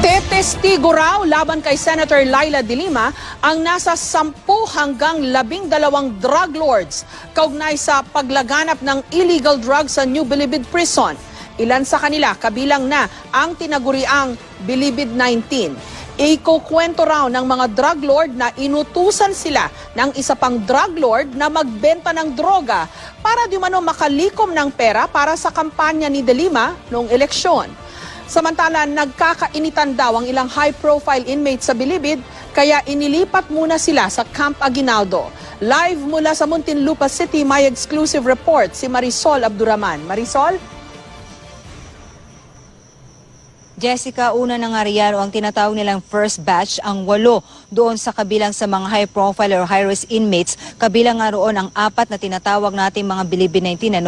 Tetestigo raw laban kay Senator Laila De Lima ang nasa 10 hanggang 12 drug lords kaugnay sa paglaganap ng illegal drugs sa New Bilibid Prison. Ilan sa kanila kabilang na ang tinaguriang Bilibid 19. Ikukwento raw ng mga drug lord na inutusan sila ng isa pang drug lord na magbenta ng droga para di umano makalikom ng pera para sa kampanya ni De Lima noong eleksyon. Samantala, nagkakainitan daw ang ilang high-profile inmates sa Bilibid, kaya inilipat muna sila sa Camp Aguinaldo. Live mula sa Muntinlupa City, may exclusive report si Marisol Abduraman. Marisol? Jessica, una na nga riyan ang tinatawag nilang first batch, ang 8 doon sa kabilang sa mga high-profile or high-risk inmates. Kabilang nga roon ang 4 na tinatawag natin mga Bilibid 19.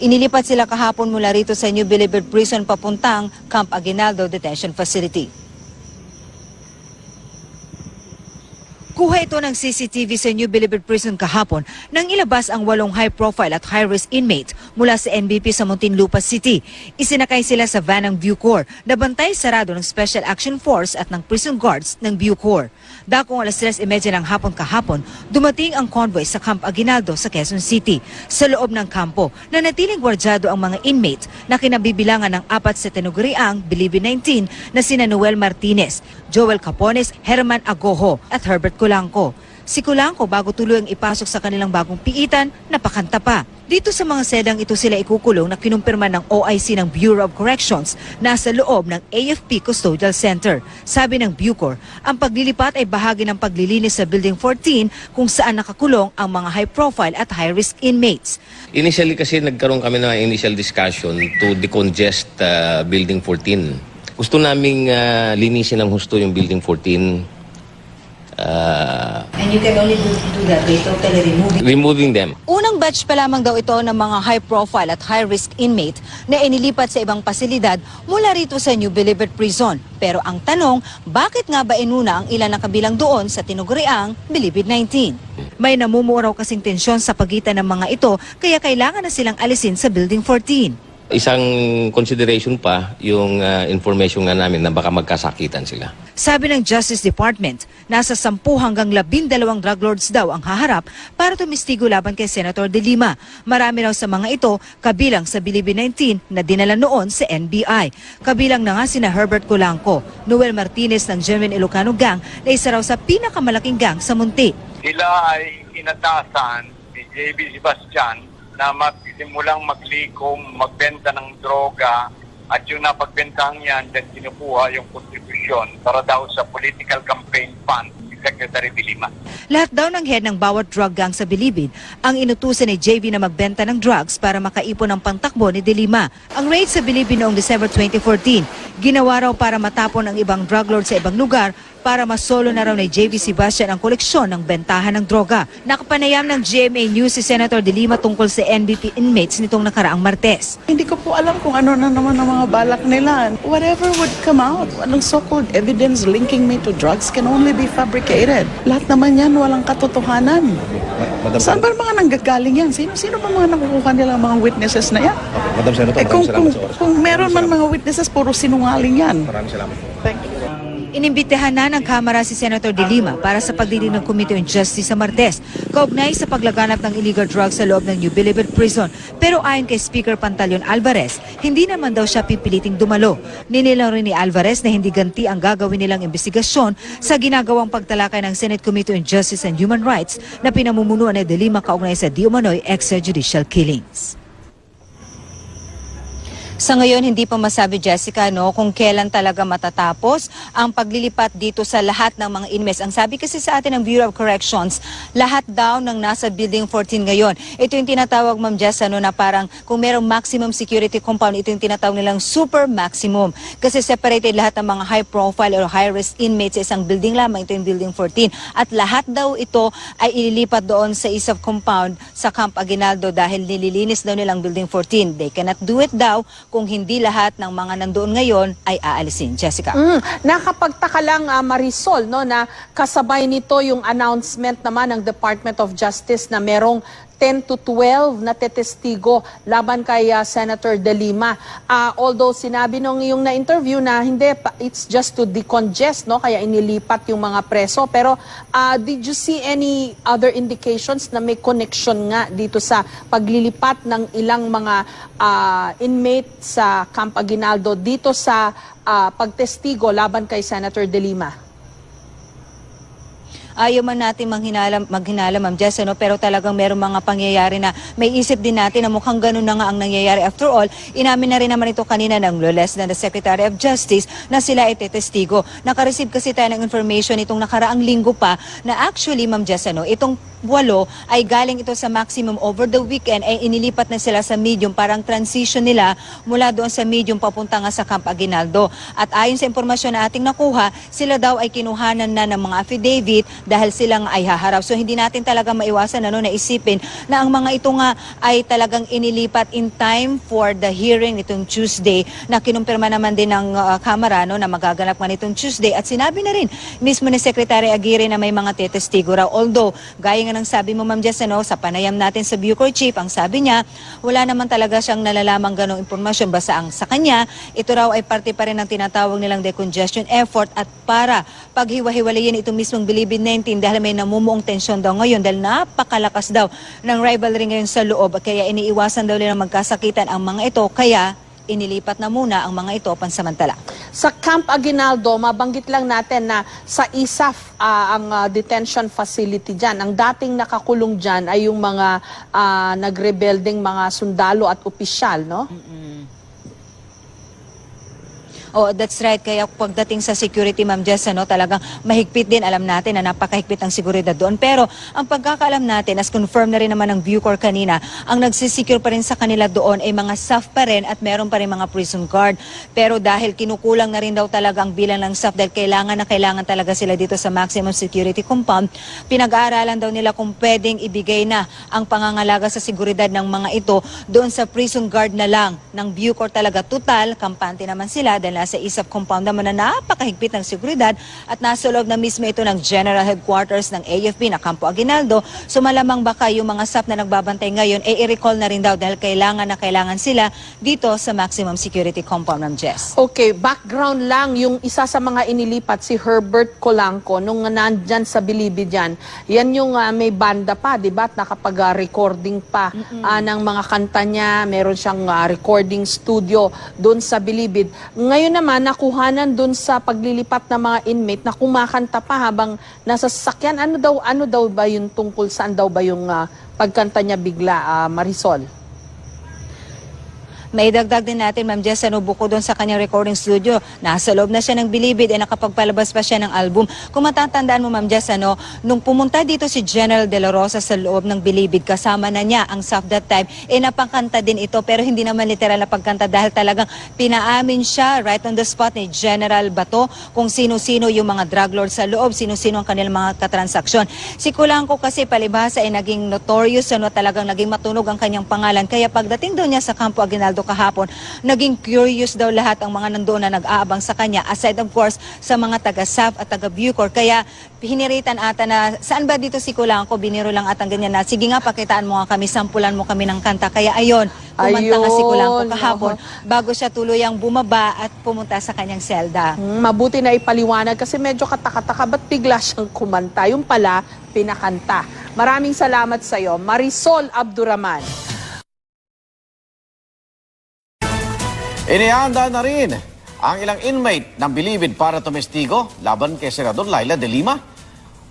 Inilipat sila kahapon mula rito sa New Bilibid Prison papuntang Camp Aguinaldo Detention Facility. Kuha ito ng CCTV sa New Bilibid Prison kahapon nang ilabas ang 8 high-profile at high-risk inmates mula sa NBP sa Muntinlupa City. Isinakay sila sa van ng Bucor na bantay sarado ng Special Action Force at ng prison guards ng Bucor. Dakong 3:30 ng hapon kahapon, dumating ang convoy sa Camp Aguinaldo sa Quezon City. Sa loob ng kampo, nanatiling gwardyado ang mga inmates na kinabibilangan ng 4 sa tinaguriang Bilibid 19 na sina Noel Martinez, Joel Capones, Herman Agoho at Herbert Colanco. Si Colanco bago tuluyang ipasok sa kanilang bagong piitan, napakanta pa. Dito sa mga sedang ito sila ikukulong na kinumpirma ng OIC ng Bureau of Corrections nasa loob ng AFP Custodial Center. Sabi ng Bucor, ang paglilipat ay bahagi ng paglilinis sa Building 14 kung saan nakakulong ang mga high-profile at high-risk inmates. Initially kasi nagkaroon kami ng initial discussion to decongest Building 14. Gusto naming linisin ng husto yung Building 14. And you can only do that by totally removing them. Unang batch pa lamang daw ito ng mga high-profile at high-risk inmate na inilipat sa ibang pasilidad mula rito sa New Bilibid Prison. Pero ang tanong, bakit nga ba inuna ang ilan na kabilang doon sa tinuguriang Bilibid 19? May namumuraw kasing tensyon sa pagitan ng mga ito kaya kailangan na silang alisin sa Building 14. Isang consideration pa yung information nga namin na baka magkasakitan sila. Sabi ng Justice Department, nasa 10 hanggang 12 drug lords daw ang haharap para tumistigo laban kay Senator De Lima. Marami raw sa mga ito kabilang sa Bilibid 19 na dinala noon sa NBI. Kabilang na nga sina Herbert Colanco, Noel Martinez ng Genuine Ilocano Gang na isa raw sa pinakamalaking gang sa Munti. Sila ay inatasan ni J.B. Sebastian na magsimulang maglikom, magbenta ng droga at yung napagbentahan yan, then kinukuha yung kontribusyon para daw sa political campaign fund ni Secretary De Lima. Lahat daw ng head ng bawat drug gang sa Bilibid ang inutusan ni JB na magbenta ng drugs para makaipon ng pangtakbo ni De Lima. Ang raid sa Bilibid noong December 2014, ginawa raw para matapon ang ibang drug lord sa ibang lugar para masolo na raw ni JB Sebastian ang koleksyon ng bentahan ng droga. Nakapanayam ng GMA News si Senator De Lima tungkol sa NBP inmates nitong nakaraang Martes. Hindi ko po alam kung ano na naman ang mga balak nila. Whatever would come out, anong so-called evidence linking me to drugs can only be fabricated. Lahat naman yan walang katotohanan. Saan ba mga nanggagaling yan? Sino ba mga nakukuha nilang mga witnesses na yan? Madam Senator, maraming salamat sa oras. Kung meron man mga witnesses, puro sinungaling yan. Maraming salamat. Thank you. Inimbitehan na ng Kamara si Senator De Lima para sa pagdinig ng Committee on Justice sa Martes, kaugnay sa paglaganap ng illegal drugs sa loob ng New Bilibid Prison. Pero ayon kay Speaker Pantaleon Alvarez, hindi naman daw siya pipiliting dumalo. Ninilaw rin ni Alvarez na hindi ganti ang gagawin nilang investigasyon sa ginagawang pagtalakay ng Senate Committee on Justice and Human Rights na pinamumunuan ni De Lima kaugnay sa di umano'y extrajudicial killings. Sa ngayon, hindi pa masabi, Jessica, kung kailan talaga matatapos ang paglilipat dito sa lahat ng mga inmates. Ang sabi kasi sa atin ng Bureau of Corrections, lahat daw ng nasa Building 14 ngayon. Ito yung tinatawag, Ma'am Jess, na parang kung merong maximum security compound, ito yung tinatawag nilang super maximum. Kasi separated lahat ng mga high profile or high risk inmates sa isang building lamang, ito yung Building 14. At lahat daw ito ay ililipat doon sa isang compound sa Camp Aguinaldo dahil nililinis daw nilang Building 14. They cannot do it daw kung hindi lahat ng mga nandoon ngayon ay aalisin. Jessica. Nakapagtaka lang Marisol na kasabay nito yung announcement naman ng Department of Justice na merong 10 to 12 na tetestigo laban kay Senator De Lima. Although sinabi nung yung na-interview na hindi, it's just to decongest, no? Kaya inilipat yung mga preso. Pero did you see any other indications na may connection nga dito sa paglilipat ng ilang mga inmate sa Camp Aguinaldo dito sa pagtestigo laban kay Senator De Lima? Ayaw man natin maghinala, Ma'am Jess, pero talagang merong mga pangyayari na may isip din natin na mukhang ganun na nga ang nangyayari. After all, inamin na rin naman ito kanina ng no less than the Secretary of Justice na sila ay tetestigo. Nakareceive kasi tayo ng information itong nakaraang linggo pa na actually, Ma'am Jess, itong 8 ay galing ito sa maximum over the weekend ay inilipat na sila sa medium, parang transition nila mula doon sa medium papunta nga sa Camp Aguinaldo. At ayon sa impormasyon na ating nakuha, sila daw ay kinuhanan na ng mga affidavit dahil silang ay haharap. So hindi natin talaga maiwasan na isipin na ang mga ito nga ay talagang inilipat in time for the hearing nitong Tuesday na kinumpirma naman din ng Kamara na magaganap nga nitong Tuesday. At sinabi na rin mismo ni Secretary Aguirre na may mga tetestigo raw. Although, gaya nga ng sabi mo, Ma'am Jess, sa panayam natin sa Bucor Chief, ang sabi niya, wala naman talaga siyang nalalamang ganong impormasyon. Basta ang sa kanya, ito raw ay parte pa rin ng tinatawag nilang decongestion effort at para paghiwa-hiwalayin itong mismong Bilibid 19 dahil may namumuong tensyon daw ngayon dahil napakalakas daw ng rivalry ngayon sa loob. Kaya iniiwasan daw nila magkasakitan ang mga ito. Kaya inilipat na muna ang mga ito pansamantala. Sa Camp Aguinaldo, mabanggit lang natin na sa ISAF ang detention facility dyan. Ang dating nakakulong dyan ay yung mga nagrebelding mga sundalo at opisyal, no? Oh, that's right. Kaya pagdating sa security, Ma'am Jess, talagang mahigpit din. Alam natin na napakahigpit ang seguridad doon. Pero ang pagkakaalam natin, as confirmed na rin naman ng Bucor kanina, ang nagsisecure pa rin sa kanila doon ay mga staff pa rin at meron pa rin mga prison guard. Pero dahil kinukulang na rin daw talaga ang bilang ng staff dahil kailangan talaga sila dito sa maximum security compound, pinag-aaralan daw nila kung pwedeng ibigay na ang pangangalaga sa seguridad ng mga ito doon sa prison guard na lang ng Bucor talaga. Total, kampante naman sila dahil sa ISAF compound naman na napakahigpit ng seguridad at nasa loob na mismo ito ng General Headquarters ng AFP na Campo Aguinaldo. So malamang baka yung mga staff na nagbabantay ngayon ay i-recall na rin daw dahil kailangan sila dito sa maximum security compound ng Jess. Okay, background lang, yung isa sa mga inilipat, si Herbert Colanco, nung nandyan sa Bilibid yan, yan yung may banda pa, di ba? At nakapag-recording pa ng mga kanta niya, meron siyang recording studio doon sa Bilibid. Ngayon naman, nakuhanan doon sa paglilipat ng mga inmate na kumakanta pa habang nasa sasakyan. Ano daw ba yung tungkol, saan daw ba yung pagkanta niya bigla, Marisol? May dagdag din natin, Ma'am Jess, buko doon sa kanyang recording studio. Nasa loob na siya ng Bilibid ay nakapagpalabas pa siya ng album. Kung matatandaan mo, Ma'am Jess, nung pumunta dito si General De La Rosa sa loob ng Bilibid, kasama na niya ang staff that time, napakanta din ito pero hindi naman literal na pagkanta dahil talagang pinaamin siya right on the spot ni General Bato kung sino-sino yung mga drug lords sa loob, sino-sino ang kanilang mga katransaksyon. Si Colanco kasi palibhasa ay naging notorious, talagang naging matunog ang kanyang pangalan. Kaya pagdating doon niya sa Campo Aguinaldo kahapon, naging curious daw lahat ang mga nandoon na nag-aabang sa kanya, aside of course sa mga taga-SAF at taga-Bucor. Kaya hiniritan ata na saan ba dito si Colanco, biniro lang atang ganyan na sige nga pakitaan mo nga kami, sampulan mo kami ng kanta. Kaya ayon, kumanta nga si Colanco kahapon bago siya tuluyang bumaba at pumunta sa kanyang selda. Mabuti na ipaliwanag kasi medyo katakataka, ba't bigla siyang kumanta? Yung pala, pinakanta. Maraming salamat sa iyo, Marisol Abduraman. Inihanda na rin ang ilang inmate ng Bilibid para tumestigo laban kay Senador Laila de Lima.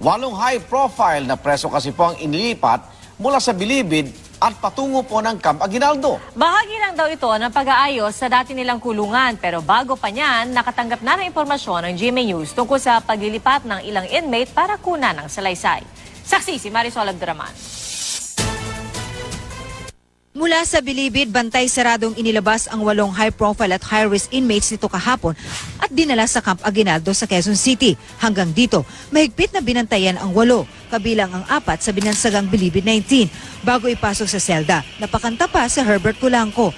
8 high-profile na preso kasi po ang inilipat mula sa Bilibid at patungo po ng Camp Aguinaldo. Bahagi lang daw ito ng pag-aayos sa dati nilang kulungan pero bago pa niyan, nakatanggap na ng impormasyon ng GMA News tungkol sa paglilipat ng ilang inmate para kunan ng salaysay. Saksi si Marisol Abduraman. Mula sa Bilibid, bantay saradong inilabas ang 8 high-profile at high-risk inmates nito kahapon at dinala sa Camp Aguinaldo sa Quezon City. Hanggang dito, mahigpit na binantayan ang 8, kabilang ang 4 sa binansagang Bilibid 19. Bago ipasok sa selda, napakanta pa si Herbert Colanco.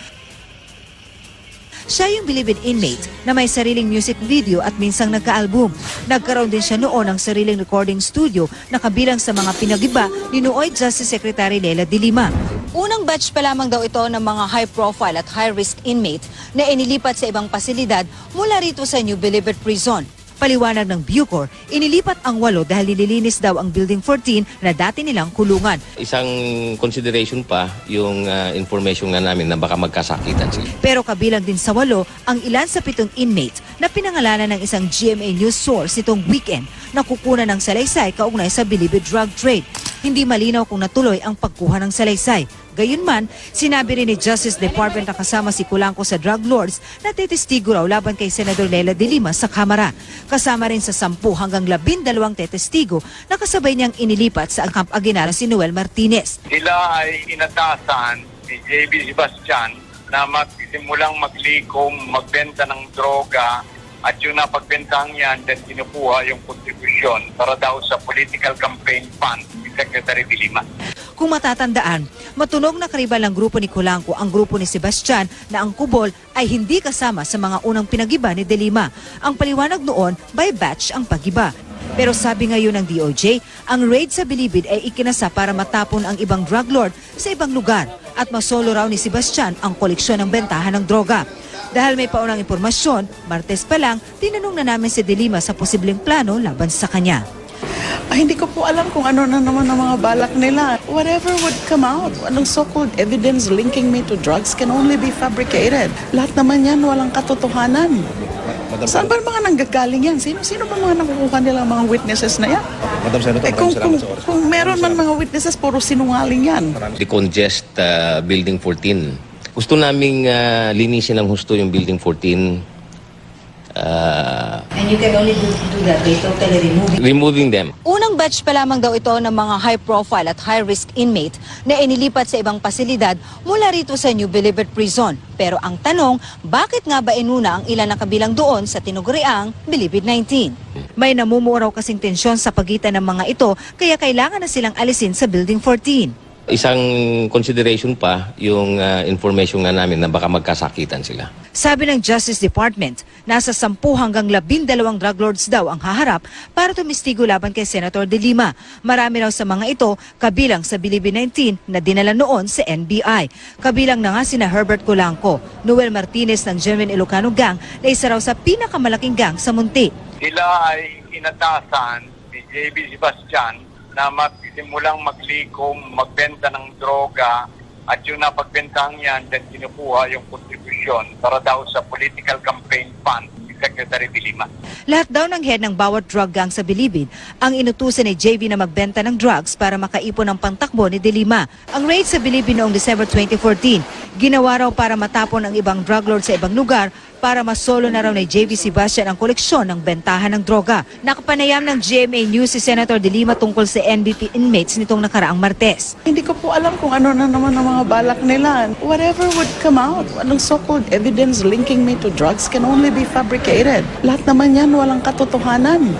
Siya yung bilibid inmate na may sariling music video at minsang nagka-album. Nagkaroon din siya noon ng sariling recording studio na kabilang sa mga pinagiba ni Nooy Justice Secretary Leila de Lima. Unang batch pa lamang daw ito ng mga high-profile at high-risk inmate na inilipat sa ibang pasilidad mula rito sa New Bilibid Prison. Paliwanag ng Bucor, inilipat ang 8 dahil nililinis daw ang Building 14 na dati nilang kulungan. Isang consideration pa yung information nga namin na baka magkasakitan sila. Pero kabilang din sa 8 ang ilan sa 7 inmates na pinangalanan ng isang GMA News source nitong weekend na kukunan ng salaysay kaugnay sa Bilibid drug trade. Hindi malinaw kung natuloy ang pagkuha ng salaysay. Gayunman, sinabi rin ni Justice Department na kasama si Colanco sa drug lords na tetestigo raw laban kay Senador Leila de Lima sa Kamara. Kasama rin sa 10 hanggang 12 tetestigo na kasabay niyang inilipat sa Camp Aguinaldo si Noel Martinez. Sila ay inatasan ni JB Sebastian na magsimulang maglikom, magbenta ng droga at yung napagbentahan yan, then kinukuha yung kontribusyon para daw sa political campaign fund ni Secretary de Lima. Kung matatandaan, matunog na karibal ng grupo ni Colanco ang grupo ni Sebastian na ang kubol ay hindi kasama sa mga unang pinagiba ni De Lima. Ang paliwanag noon, by batch ang pagiba. Pero sabi ngayon ng DOJ, ang raid sa Bilibid ay ikinasa para matapon ang ibang drug lord sa ibang lugar at masolo raw ni Sebastian ang koleksyon ng bentahan ng droga. Dahil may paunang impormasyon, Martes pa lang, tinanong na namin si De Lima sa posibleng plano laban sa kanya. Hindi ko po alam kung ano na naman ang mga balak nila. Whatever would come out, anong so-called evidence linking me to drugs can only be fabricated. Lahat naman yan, walang katotohanan. Saan ba mga nanggagaling yan? Sino ba mga nakukuha nilang mga witnesses na yan? Madam Senator, Kung meron man mga witnesses, puro sinungaling yan. Decongest Building 14. Gusto naming linisin ng husto yung Building 14. And you can only do that by totally Removing them. Unang batch pa lamang daw ito ng mga high-profile at high-risk inmate na inilipat sa ibang pasilidad mula rito sa New Bilibid Prison. Pero ang tanong, bakit nga ba inuna ang ilan na kabilang doon sa tinuguriang Bilibid 19? May namumuraw kasing tensyon sa pagitan ng mga ito kaya kailangan na silang alisin sa Building 14. Isang consideration pa yung information nga namin na baka magkasakitan sila. Sabi ng Justice Department, nasa 10 hanggang 12 drug lords daw ang haharap para tumistigo laban kay Senator de Lima. Marami raw sa mga ito kabilang sa Bilibid 19 na dinala noon sa NBI. Kabilang na nga sina Herbert Colanco, Noel Martinez ng Genuine Ilocano Gang na isa raw sa pinakamalaking gang sa Munti. Sila ay inatasan ni JB Sebastian na magsimulang maglikom, magbenta ng droga at yung napagbentahan yan, then kinukuha yung kontribusyon para daw sa political campaign fund ni Secretary de Lima. Lahat daw ng head ng bawat drug gang sa Bilibid ang inutusan ni JV na magbenta ng drugs para makaipon ng pantakbo ni De Lima. Ang raid sa Bilibid noong December 2014, ginawa raw para matapon ang ibang drug lord sa ibang lugar para masolo na raw ni JV Sebastian ang koleksyon ng bentahan ng droga. Nakapanayam ng GMA News si Senator De Lima tungkol sa NBP inmates nitong nakaraang Martes. Hindi ko po alam kung ano na naman ang mga balak nila. Whatever would come out, anong so-called evidence linking me to drugs can only be fabricated. Lahat naman yan, walang katotohanan.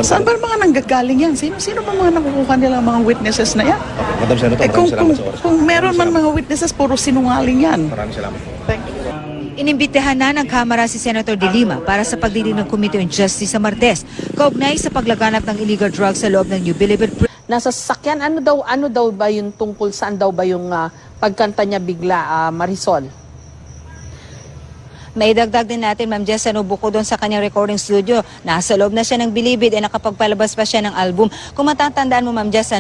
Saan ba mga nanggagaling yan? Sino ba mga nakukuha nilang mga witnesses na yan? Madam Senator, maraming salamat sa oras. Kung meron man mga witnesses, puro sinungaling yan. Maraming salamat po. Thank you. Inimbitehan na ng Kamara si Senator De Lima para sa pagdinig ng Committee on Justice sa Martes, kaugnay sa paglaganap ng illegal drugs sa loob ng New Bilibid Prison. Nasa sasakyan, ano daw ba yung tungkol saan daw ba yung pagkanta niya bigla, Marisol? May dagdag din natin, Ma'am Jess, bukod doon sa kanyang recording studio, nasa loob na siya ng Bilibid at nakapagpalabas pa siya ng album. Kung matatandaan mo, Ma'am Jess,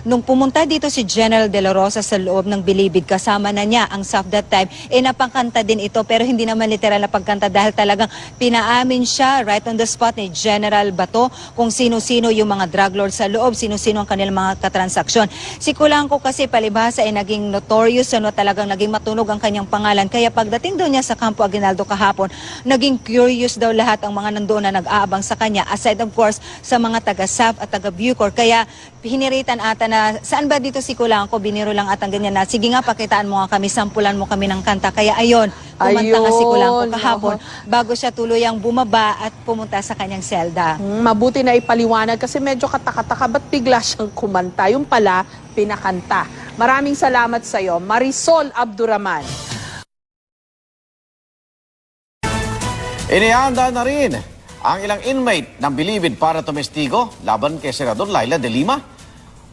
nung pumunta dito si General De La Rosa sa loob ng Bilibid, kasama na niya ang Soft That Time, napangkanta din ito, pero hindi naman literal na pagkanta dahil talagang pinaamin siya right on the spot ni General Bato kung sino-sino yung mga drug lords sa loob, sino-sino ang kanilang mga katransaksyon. Si Colanco kasi palibhasa ay naging notorious, talagang naging matunog ang kanyang pangalan. Kaya pagdating doon niya sa Campo Aguinaldo kahapon, naging curious daw lahat ang mga nandoon na nag-aabang sa kanya, aside of course sa mga taga-SAF at taga-Bucor. Kaya hiniritan ata na, saan ba dito si Colanco? Biniro lang atang ganyan na, sige nga, pakitaan mo nga kami, sampulan mo kami ng kanta. Kaya ayon, kumanta nga si Colanco kahapon bago siya tuluyang bumaba at pumunta sa kanyang selda. Mabuti na ipaliwanag kasi medyo katakataka, ba't bigla siyang kumanta? Yung pala, pinakanta. Maraming salamat sa iyo, Marisol Abduraman. Inihanda na rin ang ilang inmate ng Bilibid para tumestigo laban kay Senador Laila de Lima.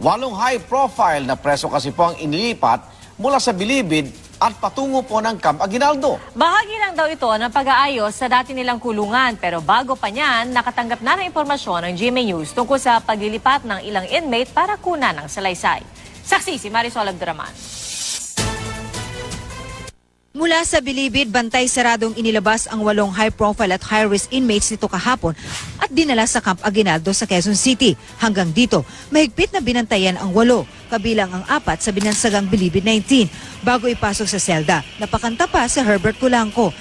8 high-profile na preso kasi po ang inilipat mula sa Bilibid at patungo po ng Camp Aguinaldo. Bahagi lang daw ito ng pag-aayos sa dati nilang kulungan pero bago pa niyan, nakatanggap na ng impormasyon ng GMA News tungkol sa paglilipat ng ilang inmate para kunan ng salaysay. Saksi si Marisol Abduraman. Mula sa Bilibid, bantay saradong inilabas ang 8 high-profile at high-risk inmates nito kahapon at dinala sa Camp Aguinaldo sa Quezon City. Hanggang dito, mahigpit na binantayan ang 8, kabilang ang 4 sa binansagang Bilibid 19, bago ipasok sa selda. Napakanta pa sa Herbert Culanco.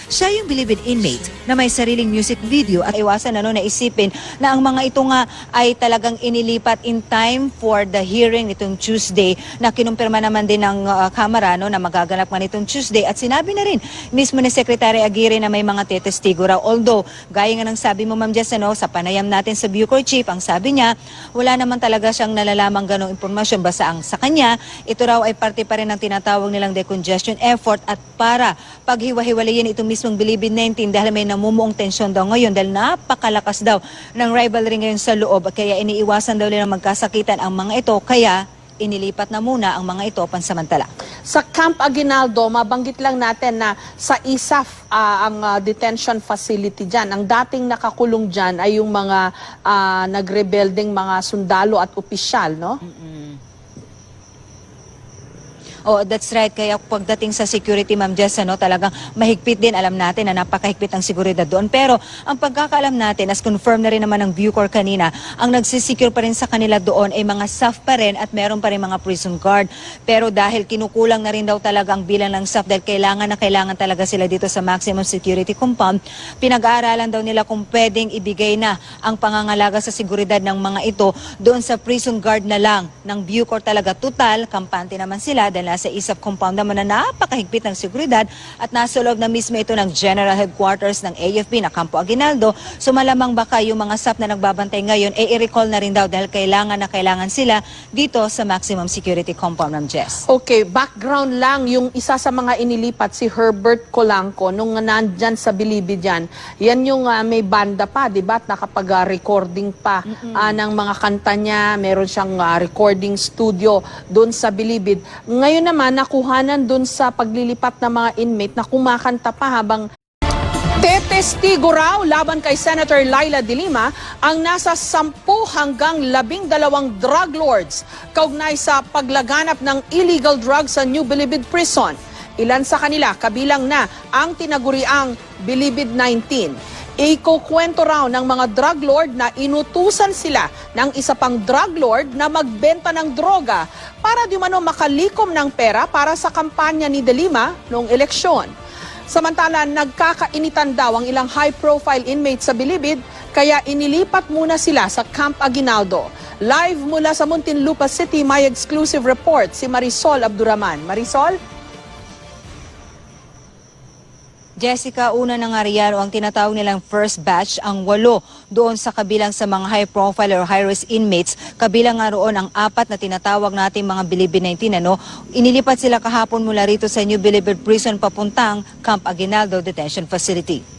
Siya yung Bilibid inmate na may sariling music video at iwasan na isipin na ang mga ito nga ay talagang inilipat in time for the hearing nitong Tuesday na kinumpirma naman din ng Kamara na magaganap nga nitong Tuesday at sinabi na rin mismo ni Secretary Aguirre na may mga tetestigo raw. Although, gaya nga ng sabi mo Ma'am Jess, sa panayam natin sa Bucor Chief, ang sabi niya, wala naman talaga siyang nalalamang ganong impormasyon basta ang sa kanya, ito raw ay parte pa rin ng tinatawag nilang decongestion effort at para paghiwa-hiwalayin itong mismong Bilibid 19 dahil may namumuong tensyon daw ngayon dahil napakalakas daw ng rivalry ngayon sa loob kaya iniiwasan daw nila magkasakitan ang mga ito kaya inilipat na muna ang mga ito pansamantala. Sa Camp Aguinaldo, mabanggit lang natin na sa ISAF ang detention facility dyan. Ang dating nakakulong dyan ay yung mga nagrebelding mga sundalo at opisyal, no? Oh, that's right. Kaya pagdating sa security, Ma'am Jess, talagang mahigpit din. Alam natin na napakahigpit ang seguridad doon. Pero ang pagkakaalam natin, as confirmed na rin naman ng Bucor kanina, ang nagsisecure pa rin sa kanila doon ay mga staff pa rin at meron pa rin mga prison guard. Pero dahil kinukulang na rin daw talaga ang bilang ng staff dahil kailangan talaga sila dito sa maximum security compound, pinag-aaralan daw nila kung pwedeng ibigay na ang pangangalaga sa seguridad ng mga ito doon sa prison guard na lang ng Bucor talaga. Total, kampante naman sila dahil sa ISAF compound naman na napakahigpit ng seguridad at nasa loob na mismo ito ng General Headquarters ng AFP na Campo Aguinaldo. So malamang baka yung mga staff na nagbabantay ngayon i-recall na rin daw dahil kailangan sila dito sa maximum security compound ng Jess. Okay, background lang, yung isa sa mga inilipat, si Herbert Culanco, nung nandyan sa Bilibid yan, yan yung may banda pa, di ba? At nakapag-recording pa ng mga kanta niya, meron siyang recording studio doon sa Bilibid. Ngayon naman, nakuhanan doon sa paglilipat ng mga inmate na kumakanta pa habang tetestigo raw laban kay Senator Laila de Lima ang nasa 10 hanggang 12 drug lords kaugnay sa paglaganap ng illegal drugs sa New Bilibid Prison. Ilan sa kanila kabilang na ang tinaguriang Bilibid 19. Ikukwento raw ng mga drug lord na inutusan sila ng isa pang drug lord na magbenta ng droga para di umano makalikom ng pera para sa kampanya ni De Lima noong eleksyon. Samantala, nagkakainitan daw ang ilang high-profile inmates sa Bilibid kaya inilipat muna sila sa Camp Aguinaldo. Live mula sa Muntinlupa City, may exclusive report si Marisol Abduraman. Marisol? Jessica, una nangyariaro ang tinatawag nilang first batch, ang 8 doon sa kabilang sa mga high-profile or high-risk inmates. Kabilang nga roon ang 4 na tinatawag nating mga Bilibid 19. Inilipat sila kahapon mula rito sa New Bilibid Prison papuntang Camp Aguinaldo Detention Facility.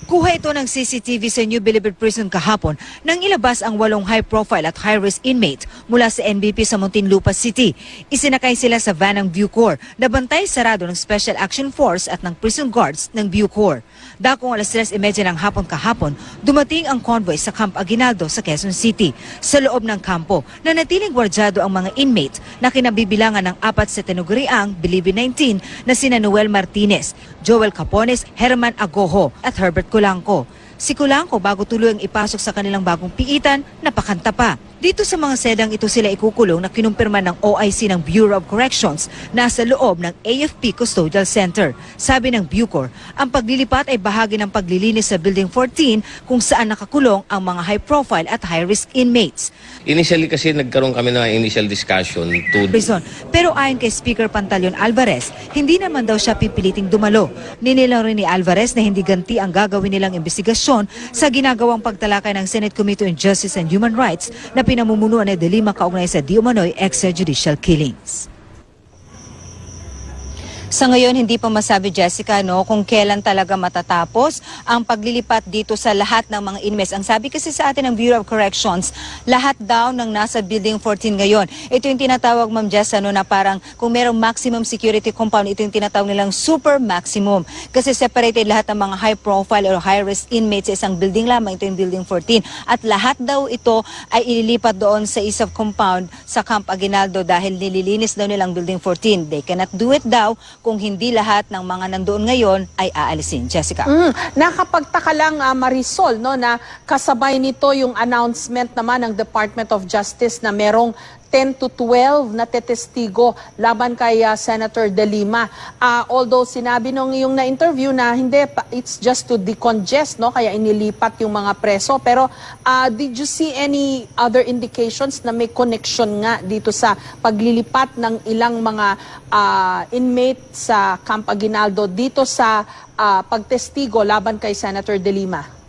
Kuha ito ng CCTV sa New Bilibid Prison kahapon nang ilabas ang 8 high-profile at high-risk inmates mula sa NBP sa Muntinlupa City. Isinakay sila sa van ng Bucor na bantay sarado ng Special Action Force at ng prison guards ng Bucor. Dakong 3:30 ng hapon kahapon, dumating ang convoy sa Camp Aguinaldo sa Quezon City. Sa loob ng kampo, nanatiling gwardyado ang mga inmates na kinabibilangan ng 4 sa tinaguriang Bilibid 19 na sina Noel Martinez, Joel Capones, Herman Agoho at Herbert Culanco. Si Culanco bago tuluyang ipasok sa kanilang bagong piitan, napakanta pa. Dito sa mga sedang ito sila ikukulong na kinumpirma ng OIC ng Bureau of Corrections nasa loob ng AFP Custodial Center. Sabi ng Bucor, ang paglilipat ay bahagi ng paglilinis sa Building 14 kung saan nakakulong ang mga high-profile at high-risk inmates. Initially kasi nagkaroon kami ng initial discussion to Prison. Pero ayon kay Speaker Pantaleon Alvarez, hindi naman daw siya pipiliting dumalo. Ninilaw rin ni Alvarez na hindi ganti ang gagawin nilang investigasyon sa ginagawang pagtalakay ng Senate Committee on Justice and Human Rights na pinamumunuan ni De Lima kaugnay sa di umano'y extrajudicial killings. Sa ngayon, hindi pa masabi, Jessica, no, kung kailan talaga matatapos ang paglilipat dito sa lahat ng mga inmates. Ang sabi kasi sa atin ng Bureau of Corrections, lahat daw ng nasa Building 14 ngayon. Ito yung tinatawag, Ma'am Jess, ano, na parang kung merong maximum security compound, ito yung tinatawag nilang super maximum. Kasi separated lahat ng mga high profile or high risk inmates sa isang building lamang. Ito yung Building 14. At lahat daw ito ay ililipat doon sa isang compound sa Camp Aguinaldo dahil nililinis daw nilang Building 14. They cannot do it daw kung hindi lahat ng mga nandoon ngayon ay aalisin. Jessica. Nakapagtaka lang Marisol, no, na kasabay nito yung announcement naman ng Department of Justice na merong 10 to 12 na tetestigo laban kay Senator De Lima. Although sinabi nung yung na-interview na hindi, it's just to decongest, no? Kaya inilipat yung mga preso. Pero did you see any other indications na may connection nga dito sa paglilipat ng ilang mga inmate sa Camp Aguinaldo dito sa pagtestigo laban kay Senator De Lima?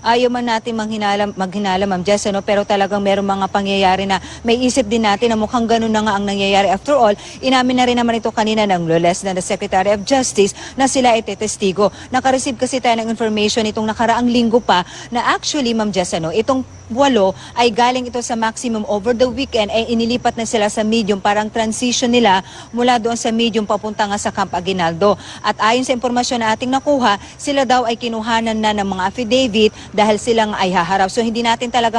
Ayaw man natin maghinala, Ma'am Jess, ano, pero talagang merong mga pangyayari na may isip din natin na mukhang ganun na nga ang nangyayari. After all, inamin na rin naman ito kanina ng no less than the Secretary of Justice na sila ay tetestigo. Nakareceive kasi tayo ng information itong nakaraang linggo pa na actually, Ma'am Jess, ano, itong 8 ay galing ito sa maximum over the weekend ay inilipat na sila sa medium, parang transition nila mula doon sa medium papunta nga sa Camp Aguinaldo. At ayon sa impormasyon na ating nakuha, sila daw ay kinuhanan na ng mga affidavit dahil silang ay haharap. So hindi natin talaga